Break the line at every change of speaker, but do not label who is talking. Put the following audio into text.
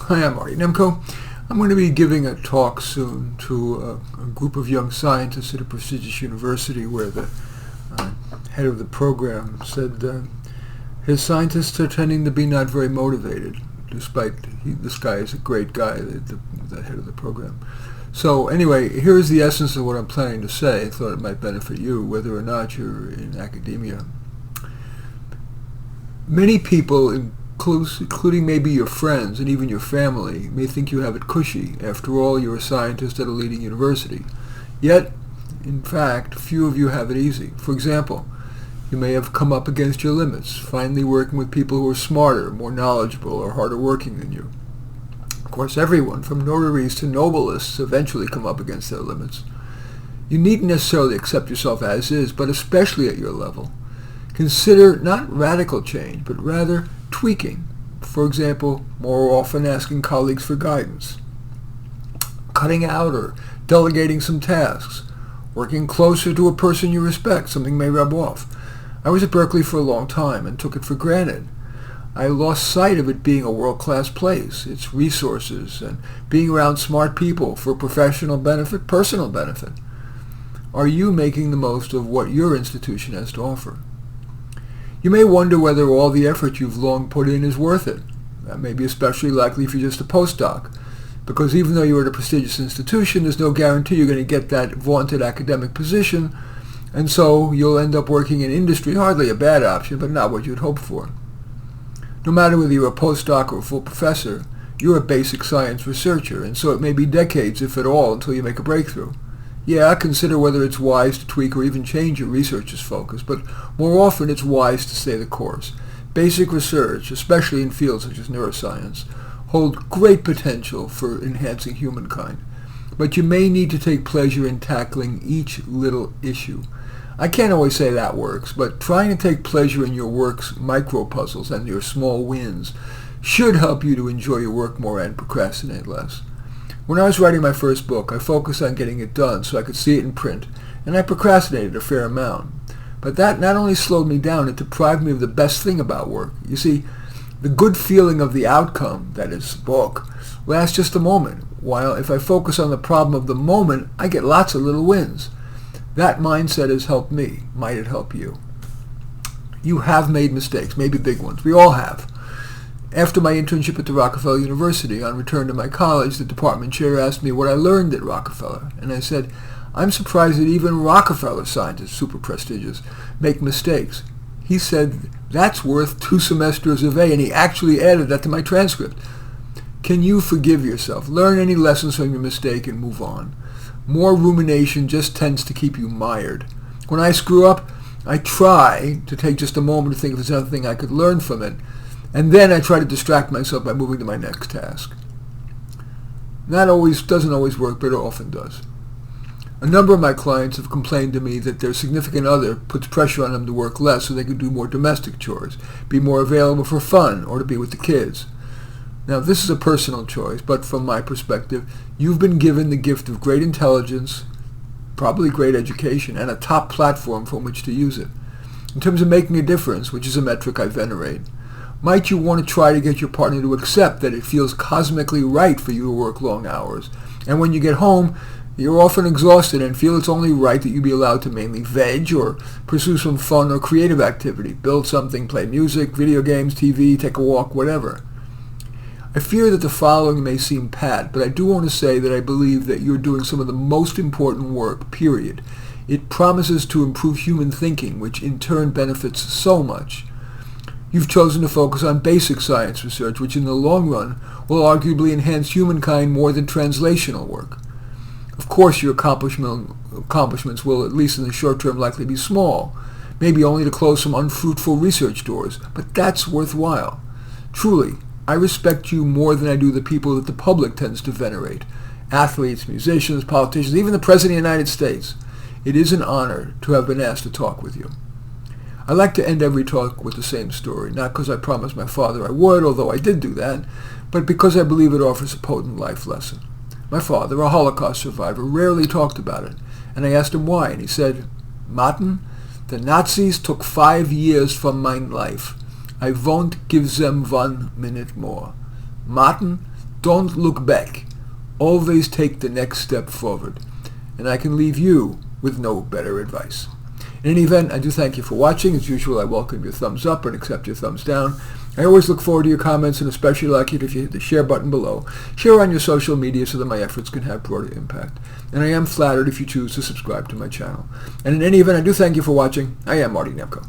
Hi, I'm Marty Nemko. I'm going to be giving a talk soon to a group of young scientists at a prestigious university where the head of the program said his scientists are tending to be not very motivated, despite this guy is a great guy, the head of the program. So anyway, here's the essence of what I'm planning to say. I thought it might benefit you, whether or not you're in academia. Many people, including maybe your friends and even your family, may think you have it cushy. After all, you're a scientist at a leading university. Yet, in fact, few of you have it easy. For example, you may have come up against your limits, finally working with people who are smarter, more knowledgeable, or harder working than you. Of course, everyone, from notaries to nobelists, eventually come up against their limits. You needn't necessarily accept yourself as is, but especially at your level. Consider not radical change, but rather tweaking. For example, more often asking colleagues for guidance, cutting out or delegating some tasks, working closer to a person you respect. Something may rub off. I was at Berkeley for a long time and took it for granted. I lost sight of it being a world-class place, its resources, and being around smart people for professional benefit, personal benefit. Are you making the most of what your institution has to offer? You may wonder whether all the effort you've long put in is worth it. That may be especially likely if you're just a postdoc, because even though you're at a prestigious institution, there's no guarantee you're going to get that vaunted academic position, and so you'll end up working in industry, hardly a bad option, but not what you'd hoped for. No matter whether you're a postdoc or a full professor, you're a basic science researcher, and so it may be decades, if at all, until you make a breakthrough. Yeah, consider whether it's wise to tweak or even change your research's focus, but more often it's wise to stay the course. Basic research, especially in fields such as neuroscience, hold great potential for enhancing humankind, but you may need to take pleasure in tackling each little issue. I can't always say that works, but trying to take pleasure in your work's micro-puzzles and your small wins should help you to enjoy your work more and procrastinate less. When I was writing my first book, I focused on getting it done so I could see it in print, and I procrastinated a fair amount. But that not only slowed me down, it deprived me of the best thing about work. You see, the good feeling of the outcome, that is, the book, lasts just a moment, while if I focus on the problem of the moment, I get lots of little wins. That mindset has helped me. Might it help you? You have made mistakes, maybe big ones. We all have. After my internship at the Rockefeller University, on return to my college, the department chair asked me what I learned at Rockefeller, and I said, I'm surprised that even Rockefeller scientists, super prestigious, make mistakes. He said, that's worth 2 semesters of A, and he actually added that to my transcript. Can you forgive yourself? Learn any lessons from your mistake and move on. More rumination just tends to keep you mired. When I screw up, I try to take just a moment to think if there's anything I could learn from it, and then I try to distract myself by moving to my next task. That doesn't always work, but it often does. A number of my clients have complained to me that their significant other puts pressure on them to work less so they can do more domestic chores, be more available for fun, or to be with the kids. Now, this is a personal choice, but from my perspective, you've been given the gift of great intelligence, probably great education, and a top platform from which to use it. In terms of making a difference, which is a metric I venerate, might you want to try to get your partner to accept that it feels cosmically right for you to work long hours, and when you get home, you're often exhausted and feel it's only right that you be allowed to mainly veg or pursue some fun or creative activity, build something, play music, video games, TV, take a walk, whatever. I fear that the following may seem pat, but I do want to say that I believe that you're doing some of the most important work, period. It promises to improve human thinking, which in turn benefits so much. You've chosen to focus on basic science research, which in the long run will arguably enhance humankind more than translational work. Of course, your accomplishments will, at least in the short term, likely be small, maybe only to close some unfruitful research doors, but that's worthwhile. Truly, I respect you more than I do the people that the public tends to venerate. Athletes, musicians, politicians, even the President of the United States. It is an honor to have been asked to talk with you. I like to end every talk with the same story, not because I promised my father I would, although I did do that, but because I believe it offers a potent life lesson. My father, a Holocaust survivor, rarely talked about it, and I asked him why, and he said, Martin, the Nazis took 5 years from my life. I won't give them 1 minute more. Martin, Don't look back. Always take the next step forward. And I can leave you with no better advice. In any event, I do thank you for watching. As usual, I welcome your thumbs up and accept your thumbs down. I always look forward to your comments, and especially like it if you hit the share button below. Share on your social media so that my efforts can have broader impact. And I am flattered if you choose to subscribe to my channel. And in any event, I do thank you for watching. I am Marty Nemko.